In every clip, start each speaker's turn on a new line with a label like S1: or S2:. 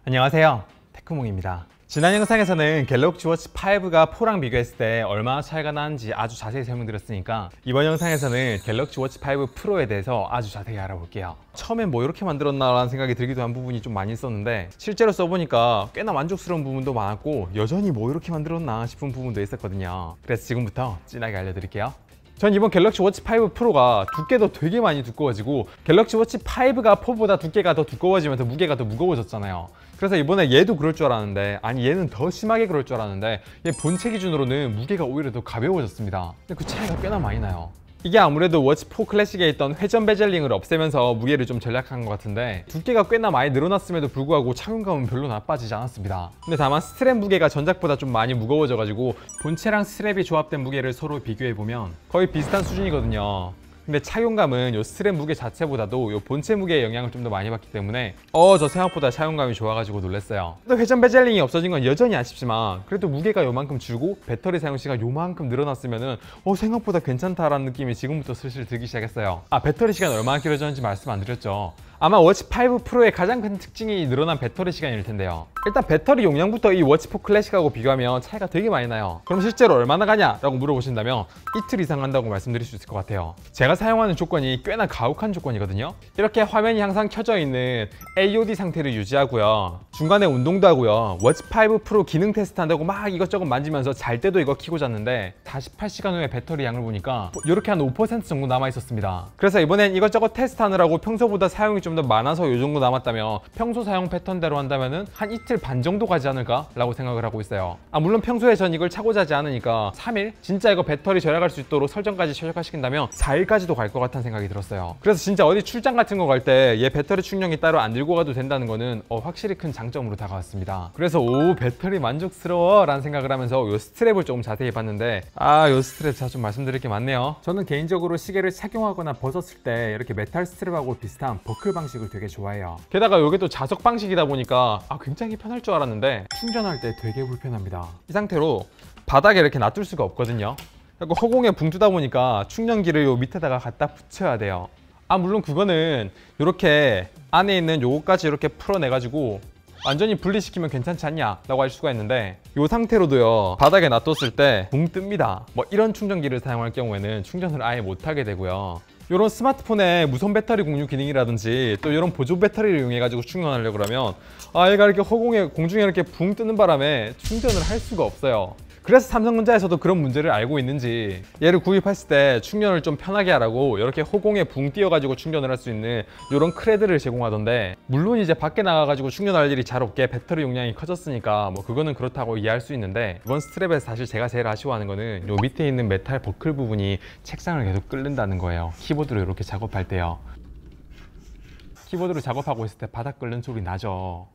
S1: 안녕하세요, 테크몽입니다. 지난 영상에서는 갤럭시 워치 5가 4랑 비교했을 때 얼마나 차이가 나는지 아주 자세히 설명드렸으니까 이번 영상에서는 갤럭시 워치 5 프로에 대해서 아주 자세히 알아볼게요. 처음엔 뭐 이렇게 만들었나 라는 생각이 들기도 한 부분이 좀 많이 있었는데 실제로 써보니까 꽤나 만족스러운 부분도 많았고 여전히 뭐 이렇게 만들었나 싶은 부분도 있었거든요. 그래서 지금부터 진하게 알려드릴게요. 전 이번 갤럭시 워치 5 프로가 두께도 되게 많이 두꺼워지고 갤럭시 워치 5가 4보다 두께가 더 두꺼워지면서 무게가 더 무거워졌잖아요. 그래서 이번에 얘도 그럴 줄 알았는데, 아니 얘는 더 심하게 그럴 줄 알았는데 얘 본체 기준으로는 무게가 오히려 더 가벼워졌습니다. 근데 그 차이가 꽤나 많이 나요. 이게 아무래도 워치 4 클래식에 있던 회전 베젤링을 없애면서 무게를 좀 전략한 것 같은데 두께가 꽤나 많이 늘어났음에도 불구하고 착용감은 별로 나빠지지 않았습니다. 근데 다만 스트랩 무게가 전작보다 좀 많이 무거워져가지고 본체랑 스트랩이 조합된 무게를 서로 비교해보면 거의 비슷한 수준이거든요. 근데 착용감은 요 스트랩 무게 자체보다도 요 본체 무게의 영향을 좀 더 많이 받기 때문에 저 생각보다 착용감이 좋아가지고 놀랐어요. 또 회전 베젤링이 없어진 건 여전히 아쉽지만 그래도 무게가 요만큼 줄고 배터리 사용 시간 요만큼 늘어났으면은 생각보다 괜찮다라는 느낌이 지금부터 슬슬 들기 시작했어요. 배터리 시간 얼마나 길어졌는지 말씀 안 드렸죠. 아마 워치 5 프로의 가장 큰 특징이 늘어난 배터리 시간일 텐데요. 일단 배터리 용량부터 이 워치 4 클래식하고 비교하면 차이가 되게 많이 나요. 그럼 실제로 얼마나 가냐 라고 물어보신다면 이틀 이상 간다고 말씀드릴 수 있을 것 같아요. 제가 사용하는 조건이 꽤나 가혹한 조건이거든요. 이렇게 화면이 항상 켜져 있는 AOD 상태를 유지하고요, 중간에 운동도 하고요, 워치 5 프로 기능 테스트 한다고 막 이것저것 만지면서 잘 때도 이거 켜고 잤는데 48시간 후에 배터리 양을 보니까 이렇게 한 5% 정도 남아 있었습니다. 그래서 이번엔 이것저것 테스트하느라고 평소보다 사용이 좀 더 많아서 이 정도 남았다면 평소 사용 패턴대로 한다면은 한 이틀 반 정도 가지 않을까 라고 생각을 하고 있어요. 물론 평소에 전 이걸 차고 자지 않으니까 3일? 진짜 이거 배터리 절약할 수 있도록 설정까지 최적화시킨다면 4일까지도 갈 것 같다는 생각이 들었어요. 그래서 진짜 어디 출장 같은 거 갈 때 얘 배터리 충전기 따로 안 들고 가도 된다는 거는 확실히 큰 장점으로 다가왔습니다. 그래서 배터리 만족스러워 라는 생각을 하면서 요 스트랩을 조금 자세히 봤는데 요 스트랩 제가 좀 말씀드릴 게 많네요. 저는 개인적으로 시계를 착용하거나 벗었을 때 이렇게 메탈 스트랩하고 비슷한 버클 방식을 되게 좋아해요. 게다가 이게 또 자석 방식이다 보니까 굉장히 편할 줄 알았는데 충전할 때 되게 불편합니다. 이 상태로 바닥에 이렇게 놔둘 수가 없거든요. 허공에 붕 뜨다 보니까 충전기를 요 밑에다가 갖다 붙여야 돼요. 물론 그거는 이렇게 안에 있는 요거까지 이렇게 풀어내 가지고 완전히 분리시키면 괜찮지 않냐 라고 할 수가 있는데 이 상태로도요, 바닥에 놔뒀을 때 붕 뜹니다. 이런 충전기를 사용할 경우에는 충전을 아예 못하게 되고요, 이런 스마트폰의 무선 배터리 공유 기능이라든지 또 이런 보조 배터리를 이용해 가지고 충전하려고 그러면 얘가 이렇게 공중에 이렇게 붕 뜨는 바람에 충전을 할 수가 없어요. 그래서 삼성전자에서도 그런 문제를 알고 있는지 얘를 구입했을 때 충전을 좀 편하게 하라고 이렇게 허공에 붕 띄어가지고 충전을 할 수 있는 이런 크레드를 제공하던데, 물론 이제 밖에 나가가지고 충전할 일이 잘 없게 배터리 용량이 커졌으니까 그거는 그렇다고 이해할 수 있는데, 이번 스트랩에서 사실 제가 제일 아쉬워하는 거는 요 밑에 있는 메탈 버클 부분이 책상을 계속 끓는다는 거예요. 키보드로 이렇게 작업할 때요. 키보드로 작업하고 있을 때 바닥 끓는 소리 나죠.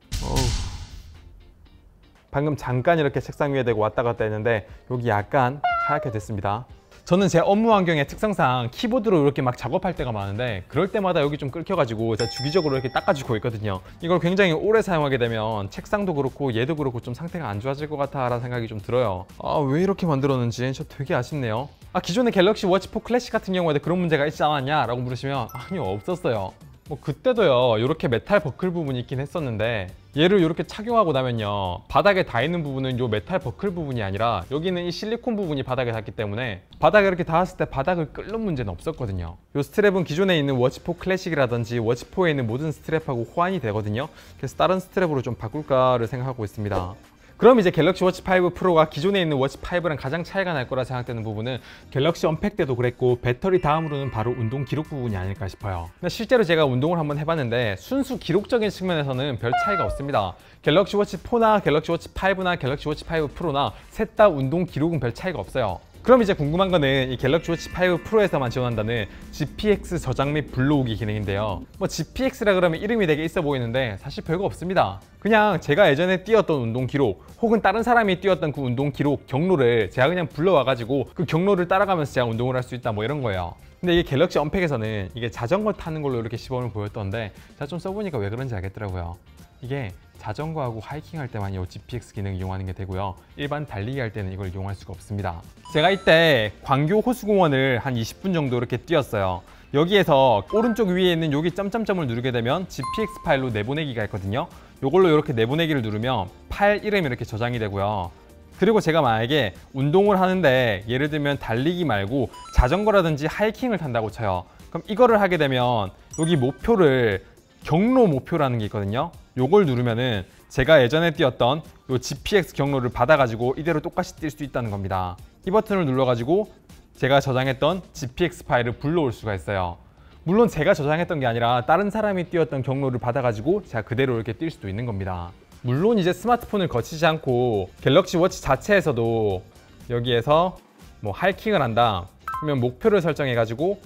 S1: 방금 잠깐 이렇게 책상 위에 대고 왔다 갔다 했는데 여기 약간 하얗게 됐습니다. 저는 제 업무 환경의 특성상 키보드로 이렇게 막 작업할 때가 많은데 그럴 때마다 여기 좀 끓여가지고 제가 주기적으로 이렇게 닦아주고 있거든요. 이걸 굉장히 오래 사용하게 되면 책상도 그렇고 얘도 그렇고 좀 상태가 안 좋아질 것 같아 라는 생각이 좀 들어요. 왜 이렇게 만들었는지 저 되게 아쉽네요. 기존의 갤럭시 워치 4 클래식 같은 경우에도 그런 문제가 있지 않았냐 라고 물으시면 아니요, 없었어요. 그때도요, 이렇게 메탈 버클 부분이 있긴 했었는데 얘를 이렇게 착용하고 나면요, 바닥에 닿는 부분은 요 메탈 버클 부분이 아니라 여기는 이 실리콘 부분이 바닥에 닿기 때문에 바닥에 이렇게 닿았을 때 바닥을 끓는 문제는 없었거든요. 요 스트랩은 기존에 있는 워치 4 클래식이라든지 워치 4에 있는 모든 스트랩하고 호환이 되거든요. 그래서 다른 스트랩으로 좀 바꿀까를 생각하고 있습니다. 그럼 이제 갤럭시 워치 5 프로가 기존에 있는 워치 5랑 가장 차이가 날 거라 생각되는 부분은 갤럭시 언팩 때도 그랬고 배터리 다음으로는 바로 운동 기록 부분이 아닐까 싶어요. 근데 실제로 제가 운동을 한번 해봤는데 순수 기록적인 측면에서는 별 차이가 없습니다. 갤럭시 워치 4나 갤럭시 워치 5나 갤럭시 워치 5 프로나 셋 다 운동 기록은 별 차이가 없어요. 그럼 이제 궁금한 거는 이 갤럭시 워치 5 프로에서만 지원한다는 GPX 저장 및 불러오기 기능인데요. GPX라 그러면 이름이 되게 있어 보이는데 사실 별거 없습니다. 그냥 제가 예전에 뛰었던 운동 기록 혹은 다른 사람이 뛰었던 그 운동 기록 경로를 제가 그냥 불러와가지고 그 경로를 따라가면서 제가 운동을 할 수 있다 이런 거예요. 근데 이게 갤럭시 언팩에서는 이게 자전거 타는 걸로 이렇게 시범을 보였던데 제가 좀 써보니까 왜 그런지 알겠더라고요. 이게 자전거하고 하이킹 할 때만 이 GPX 기능 이용하는 게 되고요, 일반 달리기 할 때는 이걸 이용할 수가 없습니다. 제가 이때 광교 호수공원을 한 20분 정도 이렇게 뛰었어요. 여기에서 오른쪽 위에 있는 여기 점점점을 누르게 되면 GPX 파일로 내보내기가 있거든요. 이걸로 이렇게 내보내기를 누르면 파일 이름이 이렇게 저장이 되고요. 그리고 제가 만약에 운동을 하는데 예를 들면 달리기 말고 자전거라든지 하이킹을 탄다고 쳐요. 그럼 이거를 하게 되면 여기 목표를 경로 목표라는 게 있거든요. 요걸 누르면은 제가 예전에 뛰었던 요 GPX 경로를 받아가지고 이대로 똑같이 뛸 수 있다는 겁니다. 이 버튼을 눌러가지고 제가 저장했던 GPX 파일을 불러올 수가 있어요. 물론 제가 저장했던 게 아니라 다른 사람이 뛰었던 경로를 받아가지고 제가 그대로 이렇게 뛸 수도 있는 겁니다. 물론 이제 스마트폰을 거치지 않고 갤럭시 워치 자체에서도 여기에서 뭐 하이킹을 한다 그러면 목표를 설정해가지고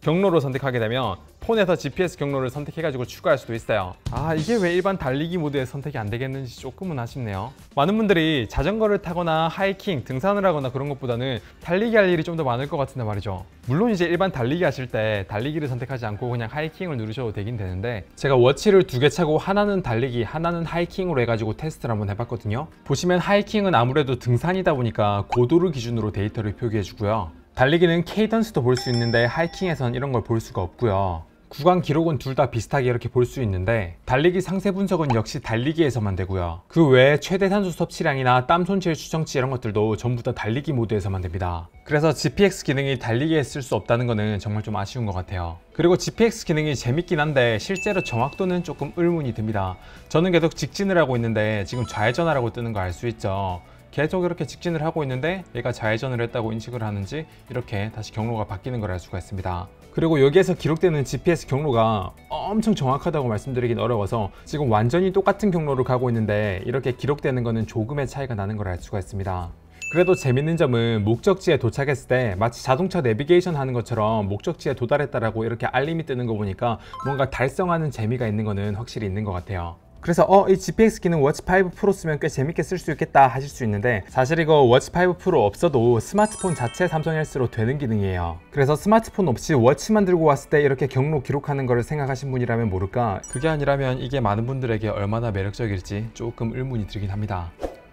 S1: 경로를 선택하게 되면 폰에서 GPS 경로를 선택해가지고 추가할 수도 있어요. 이게 왜 일반 달리기 모드에 선택이 안 되겠는지 조금은 아쉽네요. 많은 분들이 자전거를 타거나 하이킹, 등산을 하거나 그런 것보다는 달리기 할 일이 좀 더 많을 것 같은데 말이죠. 물론 이제 일반 달리기 하실 때 달리기를 선택하지 않고 그냥 하이킹을 누르셔도 되긴 되는데 제가 워치를 2개 차고 하나는 달리기, 하나는 하이킹으로 해가지고 테스트를 한번 해봤거든요. 보시면 하이킹은 아무래도 등산이다 보니까 고도를 기준으로 데이터를 표기해주고요. 달리기는 케이던스도 볼 수 있는데 하이킹에선 이런 걸 볼 수가 없고요. 구간 기록은 둘 다 비슷하게 이렇게 볼 수 있는데 달리기 상세 분석은 역시 달리기에서만 되고요. 그 외에 최대 산소 섭취량이나 땀 손실 추정치 이런 것들도 전부 다 달리기 모드에서만 됩니다. 그래서 GPX 기능이 달리기에 쓸 수 없다는 거는 정말 좀 아쉬운 것 같아요. 그리고 GPX 기능이 재밌긴 한데 실제로 정확도는 조금 의문이 듭니다. 저는 계속 직진을 하고 있는데 지금 좌회전하라고 뜨는 거 알 수 있죠. 계속 이렇게 직진을 하고 있는데 얘가 좌회전을 했다고 인식을 하는지 이렇게 다시 경로가 바뀌는 걸 알 수가 있습니다. 그리고 여기에서 기록되는 GPS 경로가 엄청 정확하다고 말씀드리긴 어려워서 지금 완전히 똑같은 경로를 가고 있는데 이렇게 기록되는 거는 조금의 차이가 나는 걸 알 수가 있습니다. 그래도 재밌는 점은 목적지에 도착했을 때 마치 자동차 내비게이션 하는 것처럼 목적지에 도달했다라고 이렇게 알림이 뜨는 거 보니까 뭔가 달성하는 재미가 있는 거는 확실히 있는 것 같아요. 그래서 이 GPX 기능 워치 5 프로 쓰면 꽤 재밌게 쓸 수 있겠다 하실 수 있는데 사실 이거 워치 5 프로 없어도 스마트폰 자체 삼성 헬스로 되는 기능이에요. 그래서 스마트폰 없이 워치만 들고 왔을 때 이렇게 경로 기록하는 거를 생각하신 분이라면 모를까 그게 아니라면 이게 많은 분들에게 얼마나 매력적일지 조금 의문이 들긴 합니다.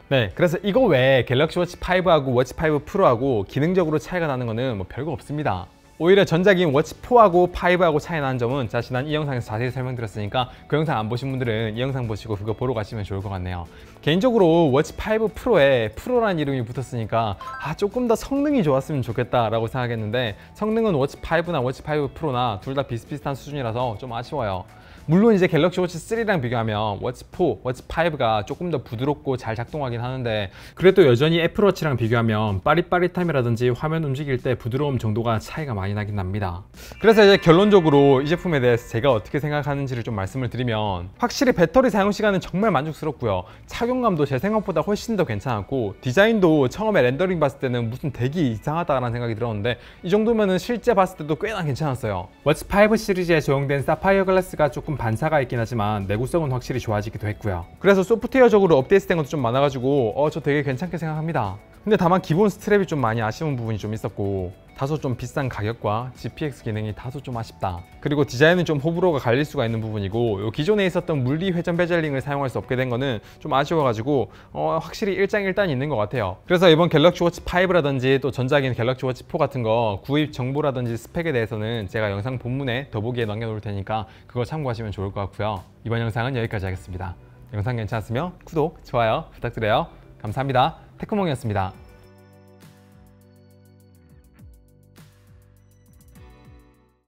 S1: 네, 그래서 이거 외에 갤럭시 워치 5하고 워치 5 프로하고 기능적으로 차이가 나는 거는 뭐 별거 없습니다. 오히려 전작인 워치 4하고 5하고 차이 나는 점은 제가 지난 이 영상에서 자세히 설명드렸으니까 그 영상 안 보신 분들은 이 영상 보시고 그거 보러 가시면 좋을 것 같네요. 개인적으로 워치 5 프로에 프로라는 이름이 붙었으니까 조금 더 성능이 좋았으면 좋겠다 라고 생각했는데 성능은 워치 5나 워치 5 프로나 둘 다 비슷비슷한 수준이라서 좀 아쉬워요. 물론 이제 갤럭시 워치 3랑 비교하면 워치 4, 워치 5가 조금 더 부드럽고 잘 작동하긴 하는데 그래도 여전히 애플워치랑 비교하면 빠릿빠릿함이라든지 화면 움직일 때 부드러움 정도가 차이가 많이 나긴 납니다. 그래서 이제 결론적으로 이 제품에 대해서 제가 어떻게 생각하는지를 좀 말씀을 드리면 확실히 배터리 사용 시간은 정말 만족스럽고요. 착용감도 제 생각보다 훨씬 더 괜찮았고 디자인도 처음에 렌더링 봤을 때는 무슨 되게 이상하다라는 생각이 들었는데 이 정도면은 실제 봤을 때도 꽤나 괜찮았어요. 워치 5 시리즈에 적용된 사파이어 글라스가 조금 반사가 있긴 하지만 내구성은 확실히 좋아지기도 했고요. 그래서 소프트웨어적으로 업데이트된 것도 좀 많아가지고 저 되게 괜찮게 생각합니다. 근데 다만 기본 스트랩이 좀 많이 아쉬운 부분이 좀 있었고 다소 좀 비싼 가격과 GPX 기능이 다소 좀 아쉽다. 그리고 디자인은 좀 호불호가 갈릴 수가 있는 부분이고 요 기존에 있었던 물리 회전 베젤링을 사용할 수 없게 된 거는 좀 아쉬워가지고 확실히 일장일단이 있는 것 같아요. 그래서 이번 갤럭시 워치 5라든지 또 전작인 갤럭시 워치 4 같은 거 구입 정보라든지 스펙에 대해서는 제가 영상 본문에 더보기에 남겨놓을 테니까 그거 참고하시면 좋을 것 같고요. 이번 영상은 여기까지 하겠습니다. 영상 괜찮았으면 구독, 좋아요 부탁드려요. 감사합니다. 테크몽이었습니다.